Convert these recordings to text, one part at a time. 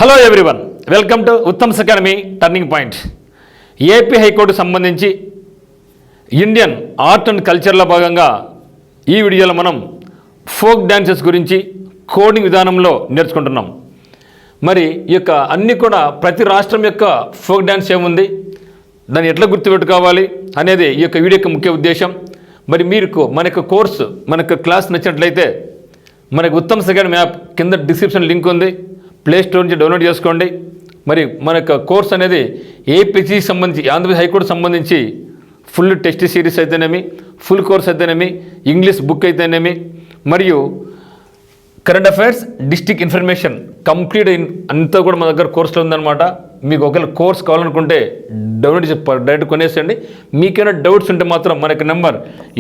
Hello everyone, welcome to Uttam's academy turning point. AP high court సంబంధించి Indian art and కల్చర్లో భాగంగా ఈ వీడియోలో మనం ఫోక్ డ్యాన్సెస్ గురించి కోడింగ్ విధానంలో నేర్చుకుంటున్నాం. మరి ఈ యొక్క అన్నీ కూడా ప్రతి రాష్ట్రం యొక్క ఫోక్ డ్యాన్స్ ఏముంది, దాన్ని ఎట్లా గుర్తుపెట్టుకోవాలి అనేది ఈ యొక్క వీడియో యొక్క ముఖ్య ఉద్దేశం. మరి మీకు మన యొక్క కోర్సు, మన యొక్క క్లాస్ నచ్చినట్లయితే మనకు ఉత్తమ్స్ అకాడమీ యాప్ కింద డిస్క్రిప్షన్ లింక్ ఉంది, ప్లే స్టోర్ నుంచి డౌన్లోడ్ చేసుకోండి. మరి మన యొక్క కోర్స్ అనేది ఏపీసీ సంబంధించి, ఆంధ్రప్రదేశ్ హైకోర్టు సంబంధించి ఫుల్ టెస్ట్ సిరీస్ అయితేనేమి, ఫుల్ కోర్స్ అయితేనేమి, ఇంగ్లీష్ బుక్ అయితేనేమి, మరియు current affairs, district information complete అంతా కూడా మన దగ్గర కోర్సులో ఉందన్నమాట. మీకు ఒకవేళ కోర్స్ కావాలనుకుంటే డౌన్లోడ్ చేసి డైరెక్ట్ కొనేసేయండి. మీకైనా డౌట్స్ ఉంటే మాత్రం మనకి నెంబర్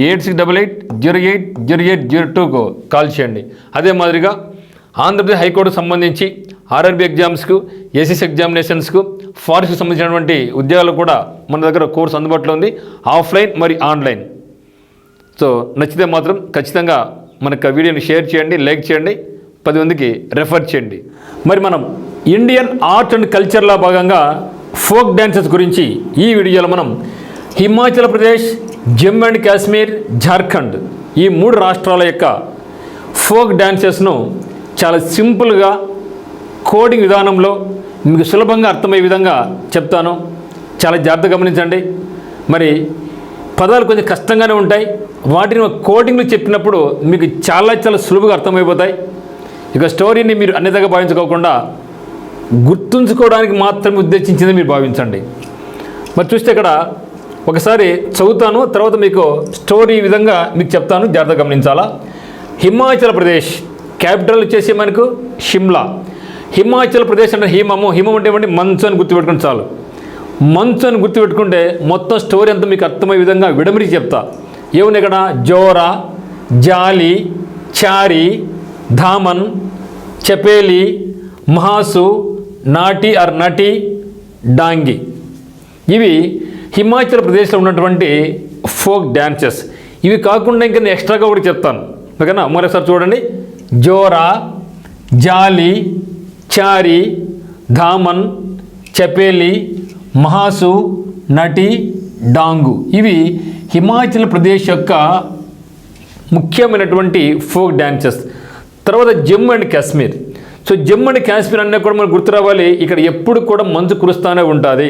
8688080802కు కాల్ చేయండి. అదే మాదిరిగా ఆంధ్రప్రదేశ్ హైకోర్టుకు సంబంధించి ఆర్ఆర్బీ ఎగ్జామ్స్కు, ఏసీసీ ఎగ్జామినేషన్స్కు, ఫారెస్ట్కి సంబంధించినటువంటి ఉద్యోగాలు కూడా మన దగ్గర కోర్స్ అందుబాటులో ఉంది, ఆఫ్లైన్ మరియు ఆన్లైన్. సో నచ్చితే మాత్రం ఖచ్చితంగా మనకు వీడియోని షేర్ చేయండి, లైక్ చేయండి, 10 మందికి రెఫర్ చేయండి. మరి మనం ఇండియన్ ఆర్ట్ అండ్ కల్చర్లో భాగంగా ఫోక్ డ్యాన్సెస్ గురించి ఈ వీడియోలో మనం హిమాచల్ ప్రదేశ్, జమ్మూ అండ్ కాశ్మీర్, జార్ఖండ్ ఈ 3 రాష్ట్రాల యొక్క ఫోక్ డ్యాన్సెస్ను చాలా సింపుల్గా కోడింగ్ విధానంలో మీకు సులభంగా అర్థమయ్యే విధంగా చెప్తాను. చాలా జాగ్రత్తగా గమనించండి. మరి పదాలు కొంచెం కష్టంగానే ఉంటాయి, వాటిని కోడింగ్లు చెప్పినప్పుడు మీకు చాలా సులువుగా అర్థమైపోతాయి. ఇక స్టోరీని మీరు అన్నితగా భావించుకోకుండా గుర్తుంచుకోవడానికి మాత్రమే ఉద్దేశించింది మీరు భావించండి. మరి చూస్తే ఇక్కడ ఒకసారి చదువుతాను, తర్వాత మీకు స్టోరీ విధంగా మీకు చెప్తాను, జాగ్రత్తగా గమనించాలా. హిమాచల్ ప్రదేశ్ క్యాపిటల్ వచ్చేసి మనకు షిమ్లా. హిమాచల్ ప్రదేశ్ అంటే హిమము, హిమం అంటే ఏమంటే మంచు అని గుర్తుపెట్టుకుంటే చాలు. మంచు అని గుర్తుపెట్టుకుంటే మొత్తం స్టోరీ అంతా మీకు అర్థమయ్యే విధంగా విడమరించి చెప్తా. ఏముంది ఇక్కడ? జోరా, జాలి, చారి, ధామన్, చపేలి, మహాసు, నాటి ఆర్ నటి, డాంగి. ఇవి హిమాచల్ ప్రదేశ్లో ఉన్నటువంటి ఫోక్ డ్యాన్సెస్. ఇవి కాకుండా ఇంకా నేను ఎక్స్ట్రాగా కూడా చెప్తాను, ఓకేనా? మరోసారి చూడండి. జోరా, జాలి, చారి, ధామన్, చపేలి, మహాసు, నటి, డాంగు. ఇవి హిమాచల్ ప్రదేశ్ యొక్క ముఖ్యమైనటువంటి ఫోక్ డ్యాన్సెస్. తర్వాత Jammu and Kashmir. So Jammu and Kashmir అన్నీ కూడా మనకు గుర్తు రావాలి. ఇక్కడ ఎప్పుడు కూడా మంచు కురుస్తూనే ఉంటుంది,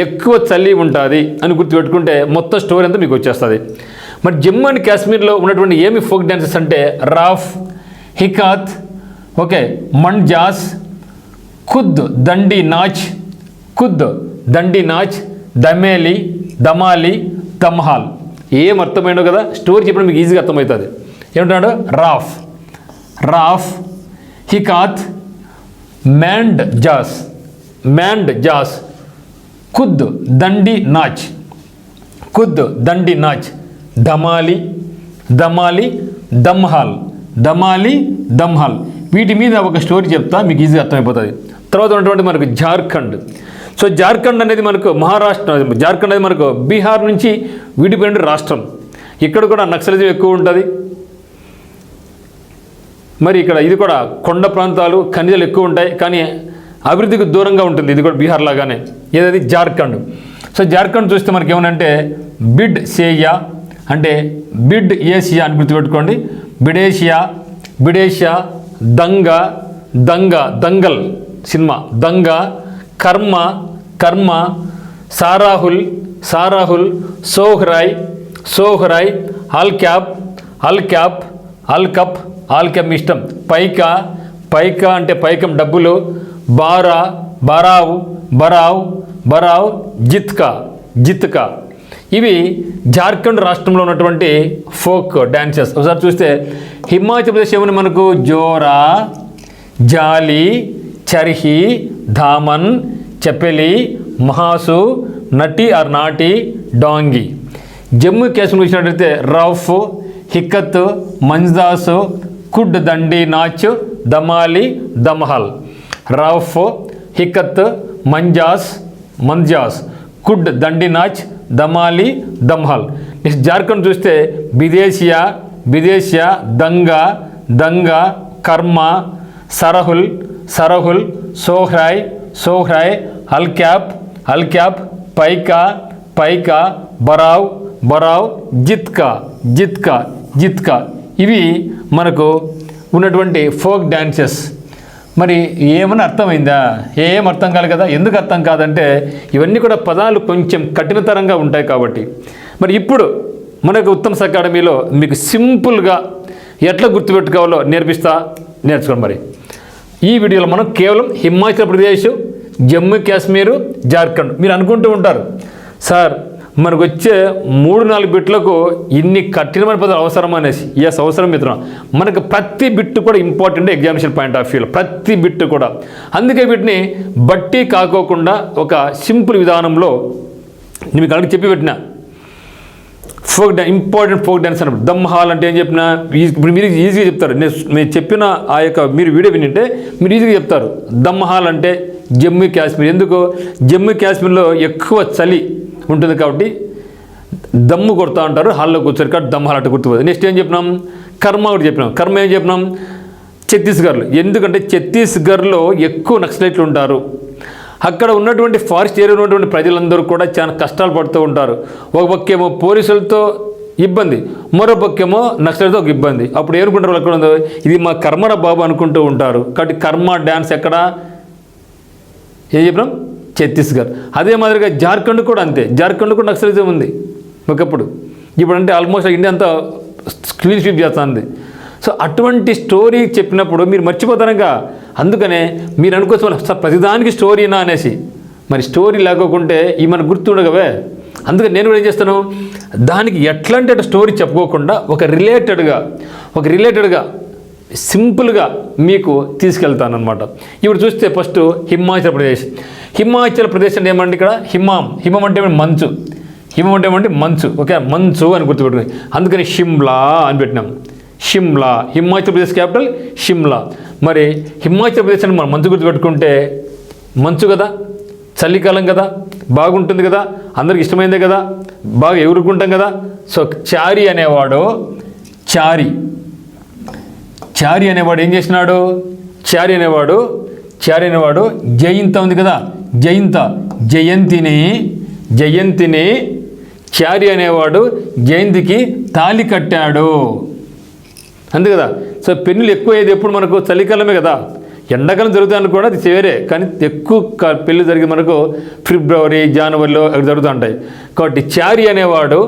ఎక్కువ చలి ఉంటుంది అని గుర్తుపెట్టుకుంటే మొత్తం స్టోరీ అంతా మీకు వచ్చేస్తుంది. మరి జమ్మూ అండ్ కాశ్మీర్లో ఉన్నటువంటి ఏమి ఫోక్ డ్యాన్సెస్ అంటే రాఫ్, హికాత్, ఓకే, మండ్జాస్, ఖుద్ దండి నాచ్, ఖుద్ దండి నాచ్, దమేలి, దమాలి, దమ్హాల్. ఏం అర్థమైందో కదా, స్టోరీ చెప్పడం మీకు ఈజీగా అర్థమవుతుంది. ఏమంటున్నాడు? రాఫ్, రాఫ్, హికాత్, మ్యాండ్ జాస్, మ్యాండ్ జాస్, ఖుద్ దండి నాచ్, ఖుద్ దండి నాచ్, దమాలి, దమాలి, దమ్హాల్, దమాలి, దమ్హాల్. వీటి మీద ఒక స్టోరీ చెప్తా, మీకు ఈజీగా అర్థమైపోతుంది. తర్వాత ఉన్నటువంటి మనకు జార్ఖండ్. సో జార్ఖండ్ అనేది మనకు మహారాష్ట్ర, జార్ఖండ్ అనేది మనకు బీహార్ నుంచి విడిపోయిన రాష్ట్రం. ఇక్కడ కూడా నక్సలిజం ఎక్కువ ఉంటుంది. మరి ఇక్కడ ఇది కూడా కొండ ప్రాంతాలు, ఖనిజాలు ఎక్కువ ఉంటాయి, కానీ అభివృద్ధికి దూరంగా ఉంటుంది. ఇది కూడా బీహార్ లాగానే. ఏదది? జార్ఖండ్. సో జార్ఖండ్ చూస్తే మనకి ఏమనంటే బిడ్ సేయా అంటే బిడ్ ఏషియా అని గుర్తుపెట్టుకోండి. బిడేషియా, బిడేషియా, దంగ, దంగ, దంగల్ సినిమా, దంగ, కర్మ, కర్మ, సారాహుల్, సారాహుల్, సోహ్రాయ్, సోహ్రాయ్, అల్ క్యాప్, అల్ క్యాప్, అల్ కప్, ఆల్ క్యాప్ ఇష్టం, పైకా, పైకా అంటే పైకం డబ్బులు, బారా, బరావ్, బరావ్, బరావ్, జిత్కా, జిత్కా. ఇవి జార్ఖండ్ రాష్ట్రంలో ఉన్నటువంటి ఫోక్ డ్యాన్సెస్. ఒకసారి చూస్తే హిమాచల్ ప్రదేశ్ ఏమని మనకు జోరా, జాలి, చర్హి, ధామన్, చపెలి, మహాసు, నటి ఆర్ నాటి, డాంగి. జమ్మూ కాశ్మీర్ వచ్చినట్లయితే రఫ్, హికత్, మంజ్దాస్, ఖుద్ దండి నాచ్, దమాలి, దమ్హాల్. రఫ్, హికత్, మంజాస్, మంజాస్, ఖుద్ దండి నాచ్, దమాలి, దమ్హాల్. నెక్స్ట్ జార్ఖండ్ చూస్తే విదేశియా, విదేశియా, దంగ, దంగ, కర్మ, సరహుల్, సరహుల్, సోహ్రాయ్, సోహ్రాయ్, హల్క్యాప్, హల్క్యాప్, పైకా, పైకా, బరావ్, బరావ్, జిత్కా, జిత్కా, జిత్కా. ఇవి మనకు ఉన్నటువంటి ఫోక్ డ్యాన్సెస్. మరి ఏమన్నా అర్థమైందా? ఏం అర్థం కాదు కదా. ఎందుకు అర్థం కాదంటే ఇవన్నీ కూడా పదాలు కొంచెం కఠినతరంగా ఉంటాయి కాబట్టి. మరి ఇప్పుడు మనకు ఉత్తమ్స్ అకాడమీలో మీకు సింపుల్గా ఎట్లా గుర్తుపెట్టుకోవాలో నేర్చుకోండి. మరి ఈ వీడియోలో మనం కేవలం హిమాచల్ ప్రదేశ్, జమ్మూ కాశ్మీరు, జార్ఖండ్. మీరు అనుకుంటూ ఉంటారు, సార్ మనకు వచ్చే 3-4 బిట్లకు ఇన్ని కఠినమైన పదాలు అవసరం అనేసి. ఎస్, అవసరం మిత్రం. మనకు ప్రతి బిట్టు కూడా ఇంపార్టెంట్ ఎగ్జామినేషన్ పాయింట్ ఆఫ్ వ్యూలో, ప్రతి బిట్టు కూడా. అందుకే వీటిని బట్టి కాకోకుండా ఒక సింపుల్ విధానంలో మీకు అడిగి చెప్పి పెట్టిన folk dance, important folk dance అన్నప్పుడు. దమ్ హాల్ అంటే ఏం చెప్పినా ఇప్పుడు మీరు ఈజీగా చెప్తారు. నేను చెప్పిన ఆ యొక్క మీరు వీడియో వినింటే మీరు ఈజీగా చెప్తారు. దమ్ హాల్ అంటే జమ్మూ కాశ్మీర్. ఎందుకు? జమ్మూ కాశ్మీర్లో ఎక్కువ చలి ఉంటుంది కాబట్టి దమ్ము కొడతా ఉంటారు, హాల్లో కూర్చోరు కాబట్టి దమ్ హాల్ అంటే గుర్తుపోదు. నెక్స్ట్ ఏం చెప్పినాం? కర్మ ఒకటి చెప్పినాం. కర్మ ఏం చెప్పినాం? ఛత్తీస్గఢ్లో. ఎందుకంటే ఛత్తీస్గఢ్లో ఎక్కువ నక్సలైట్లు ఉంటారు. అక్కడ ఉన్నటువంటి ఫారెస్ట్ ఏరియా ఉన్నటువంటి ప్రజలందరూ కూడా చాలా కష్టాలు పడుతూ ఉంటారు. ఒక పక్కేమో పోలీసులతో ఇబ్బంది, మరో పక్కేమో నక్సలైట్తో ఒక ఇబ్బంది. అప్పుడు ఏనుకుంటారు వాళ్ళు, ఎక్కడ ఉందో ఇది మా కర్మర బాబు అనుకుంటూ ఉంటారు. కాబట్టి కర్మ డ్యాన్స్ ఎక్కడ? ఏం చెప్పినాం? ఛత్తీస్గఢ్. అదే మాదిరిగా జార్ఖండ్ కూడా అంతే. జార్ఖండ్ కూడా నక్సలిజం ఉంది ఒకప్పుడు. ఇప్పుడు అంటే ఆల్మోస్ట్ ఇండియా అంతా క్లీన్ స్వీప్ చేస్తుంది. సో అటువంటి స్టోరీ చెప్పినప్పుడు మీరు మర్చిపోతారుగా. అందుకనే మీరు అనుకోవచ్చు సార్ ప్రతిదానికి స్టోరీనా అనేసి. మరి స్టోరీ లేకోకుంటే ఈ మనకు గుర్తుండగవే. అందుకని నేను కూడా ఏం చేస్తాను, దానికి ఎట్లాంటి స్టోరీ చెప్పుకోకుండా ఒక రిలేటెడ్గా సింపుల్గా మీకు తీసుకెళ్తాను అనమాట. ఇప్పుడు చూస్తే ఫస్ట్ హిమాచల్ ప్రదేశ్. హిమాచల్ ప్రదేశ్ అంటే ఏమంటే ఇక్కడ హిమం అంటే మంచు. హిమం అంటే ఏమంటే మంచు. ఓకే, మంచు అని గుర్తుపెట్టుకుని అందుకని షిమ్లా అని పెట్టినాం. షిమ్లా, హిమాచల్ ప్రదేశ్ క్యాపిటల్ షిమ్లా. మరి హిమాచల్ ప్రదేశ్ అని మనం మంచు గుర్తుపెట్టుకుంటే మంచు కదా, చలికాలం కదా, బాగుంటుంది కదా, అందరికి ఇష్టమైందే కదా, బాగా ఎగురుకుంటాం కదా. సో చారి అనేవాడు ఏం చేసినాడు? చారి అనేవాడు జయంత ఉంది కదా, జయంతిని చారి అనేవాడు జయంతికి తాళి కట్టాడు. అంతే కదా. సో పెళ్ళిళ్ళు ఎక్కువ అయ్యేది ఎప్పుడు మనకు? చలికాలమే కదా. ఎండాకాలం జరుగుతాయని కూడా అది వేరే, కానీ ఎక్కువ పెళ్ళి జరిగి మనకు ఫిబ్రవరి, జనవరిలో జరుగుతూ ఉంటాయి. కాబట్టి చారి అనేవాడు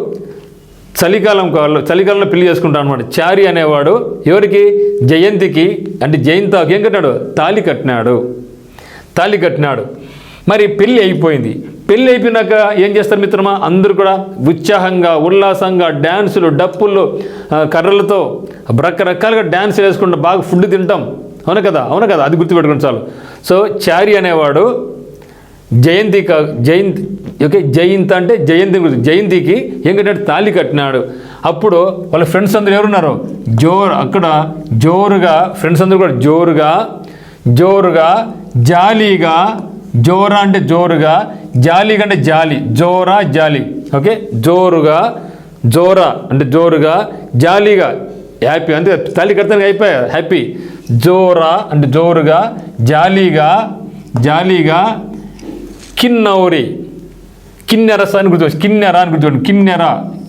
చలికాలంలో పెళ్లి చేసుకుంటాను అనమాట. చారి అనేవాడు ఎవరికి? జయంతికి, అంటే జయంతకి ఏం కట్టినాడు? తాళి కట్టినాడు. మరి పెళ్ళి అయిపోయింది. పెళ్ళి అయిపోయినాక ఏం చేస్తారు మిత్రమా? అందరూ కూడా ఉత్సాహంగా, ఉల్లాసంగా డ్యాన్సులు, డప్పులు, కర్రలతో రకరకాలుగా డ్యాన్స్ వేసుకుంటూ బాగా ఫుడ్ తింటాం. అవును కదా. అది గుర్తుపెట్టుకుని చాలు. సో చారి అనేవాడు జయంతి అంటే జయంతికి ఏం కట్టినాడు? తాళి కట్టినాడు. అప్పుడు వాళ్ళ ఫ్రెండ్స్ అందరూ ఎవరున్నారు? అక్కడ జోరుగా ఫ్రెండ్స్ అందరూ కూడా జోరుగా జాలీగా, జోరా అంటే జోరుగా, జాలీగా అంటే జాలి, జాలి. ఓకే, జోరా అంటే జోరుగా, జాలీగా హ్యాపీ. అంతే, తాళి కడతానికి అయిపోయా హ్యాపీ. జోరా అంటే జోరుగా, జాలీగా కిన్నౌరి, కిన్నెరస అని గుర్తుపెట్టు.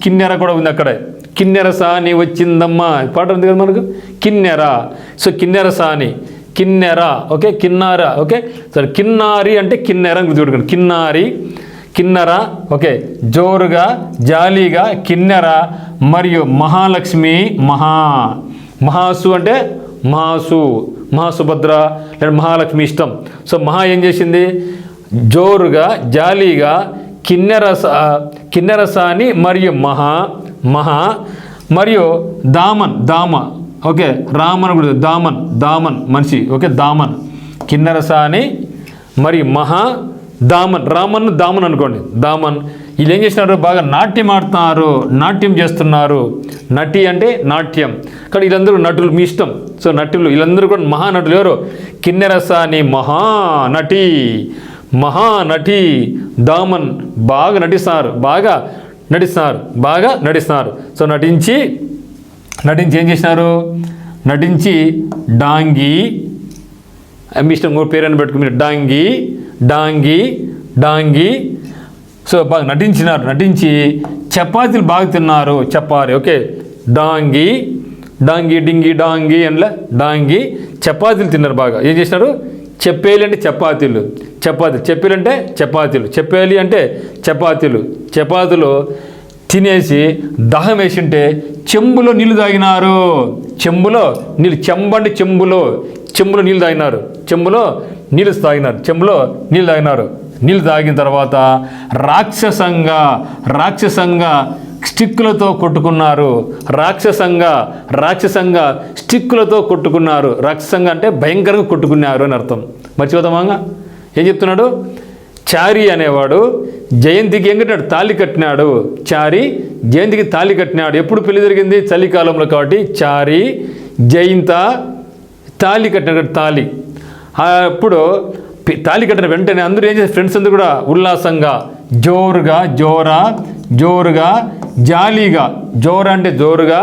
కిన్నెర కూడా ఉంది అక్కడే. కిన్నెరస అని వచ్చిందమ్మా పాట ఉంది కదా మనకు, కిన్నెర. సో కిన్నెర, ఓకే, కిన్నార. ఓకే, సరే, కిన్నారి అంటే కిన్నెర అని గుర్తుపెట్టుకోండి. కిన్నెర, ఓకే, జోరుగా, జాలీగా కిన్నెర. మరియు మహాలక్ష్మి, మహాసు అంటే మహాసుభద్ర లేదా మహాలక్ష్మి ఇష్టం. సో మహా ఏం చేసింది? జోరుగా, జాలీగా కిన్నెరసాని మరియు మహా మరియు దామ. ఓకే, రామన్ కూడా దామన్ మనిషి. ఓకే, దామన్, కిన్నెరసాని మరియు దామన్ అనుకోండి. దామన్ వీళ్ళు ఏం చేస్తున్నారు? బాగా నాట్యం చేస్తున్నారు. నటి అంటే నాట్యం. కానీ వీళ్ళందరూ నటులు, మీ ఇష్టం. సో నటులు వీళ్ళందరూ కూడా మహానటులు. ఎవరు? కిన్నెరసాని మహానటి దామన్ బాగా నటిస్తున్నారు. సో నటించి ఏం చేసినారు? డాంగి, మీ ఇష్టం ఇంకో పేరు అని పెట్టుకుని మీరు డాంగి డాంగి డాంగి. సో బాగా నటించి చపాతీలు బాగా తిన్నారు చెప్పాలి. ఓకే, డాంగి డాంగి డింగి డాంగి అనలా డాంగి చపాతీలు తిన్నారు బాగా. ఏం చేసినారు? చెప్పేయాలి అంటే చపాతీలు, చెప్పేయాలి అంటే చపాతీలు, చెప్పేయాలి అంటే చపాతీలు తినేసి దాహం వేసింటే చెంబులో నీళ్ళు తాగినారు. చెంబులో నీళ్ళు తాగినారు. నీళ్ళు తాగిన తర్వాత రాక్షసంగా స్టిక్కులతో కొట్టుకున్నారు. రాక్షసంగా స్టిక్కులతో కొట్టుకున్నారు. రాక్షసంగా అంటే భయంకరంగా కొట్టుకున్నారు అని అర్థం. మర్చిపోతామాగా ఏం చెప్తున్నాడు? చారి అనేవాడు జయంతికి ఏం కట్టినాడు? తాళి కట్టినాడు. చారి జయంతికి తాళి కట్టినాడు. ఎప్పుడు పెళ్లి జరిగింది? చలికాలంలో. కాబట్టి చారి జయంత తాళి కట్టినాడు. తాళి అప్పుడు తాళి కట్టిన వెంటనే అందరూ ఏం చేస్తారు? ఫ్రెండ్స్ అందరూ కూడా ఉల్లాసంగా జోరుగా జాలీగా, జోరు అంటే జోరుగా,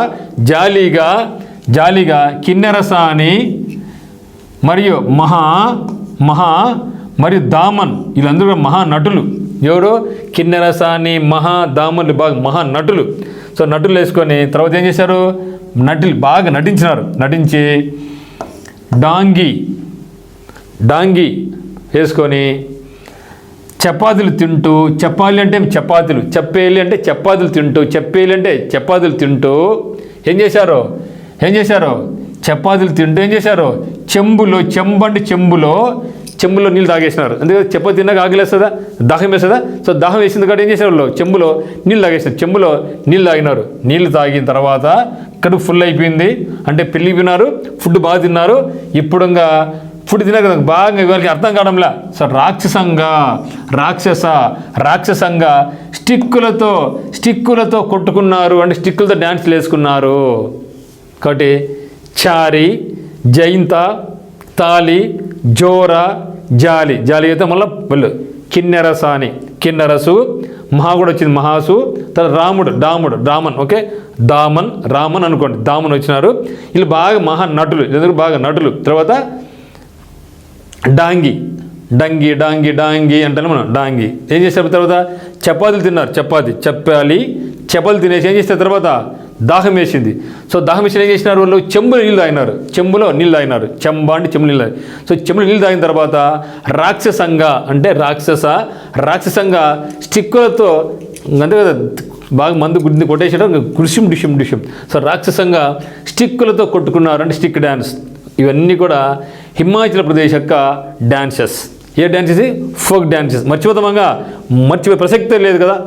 జాలీగా కిన్నెరసాని మరియు మరియు దామన్ వీళ్ళందరూ కూడా మహానటులు. ఎవరు? కిన్నెరసాని దామన్లు బాగా మహానటులు. సో నటులు వేసుకొని తర్వాత ఏం చేశారు? బాగా నటించి డాంగి వేసుకొని చపాతీలు తింటూ, చెప్పేయాలి అంటే చపాతీలు తింటూ ఏం చేశారు? చపాతీలు తింటూ ఏం చేశారు? చెంబులో నీళ్ళు తాగేసినారు. అందుకని చపాతీ తిన్నాక ఆకలేస్తుందా? దాహం వేస్తుందా? సో దాహం వేసింది కాబట్టి ఏం చేశారు? వాళ్ళు చెంబులో నీళ్ళు తాగేసారు. చెంబులో నీళ్ళు తాగినారు. నీళ్ళు తాగిన తర్వాత కడుపు ఫుల్ అయిపోయింది అంటే పెళ్ళికి విన్నారు, ఫుడ్ బాగా తిన్నారు. ఇప్పుడు ఇంకా ఫుడ్ తినాక బాగా ఇవాళకి అర్థం కావడంలా. సో రాక్షసంగా స్టిక్కులతో కొట్టుకున్నారు అంటే స్టిక్కులతో డ్యాన్స్లు వేసుకున్నారు. కాబట్టి చారి జయంత తాళి జోర జాలి అయితే మళ్ళీ కిన్నెరసు మహా కూడా వచ్చింది. మహాసు తర్వాత రామన్. ఓకే, రామన్ అనుకోండి. దామన్ వచ్చినారు. వీళ్ళు బాగా మహానటులు, ఎందుకు బాగా నటులు. తర్వాత డాంగి అంటే మనం డాంగి ఏం చేస్తారు? తర్వాత చపాతీలు తిన్నారు. చపాతీలు తినేసి ఏం చేస్తారు? తర్వాత దాహం వేసింది. సో దాహం వేసి ఏం చేసినారు? వాళ్ళు చెంబులో నీళ్ళు తాగినారు. చెంబులో నీళ్ళు తాగినారు. చెంబు నీళ్ళు సో చెంబులో నీళ్ళు తాగిన తర్వాత రాక్షసంగా స్టిక్కులతో అంతే కదా బాగా మందు గుడ్డిని కొట్టేసాడు. డిషం. సో రాక్షసంగా స్టిక్కులతో కొట్టుకున్నారు అంటే స్టిక్ డ్యాన్స్. ఇవన్నీ కూడా హిమాచల్ ప్రదేశ్ యొక్క డ్యాన్సెస్. ఏ డ్యాన్స్ ఇది? Folk dances. మర్చిపోయే ప్రసక్తే లేదు కదా.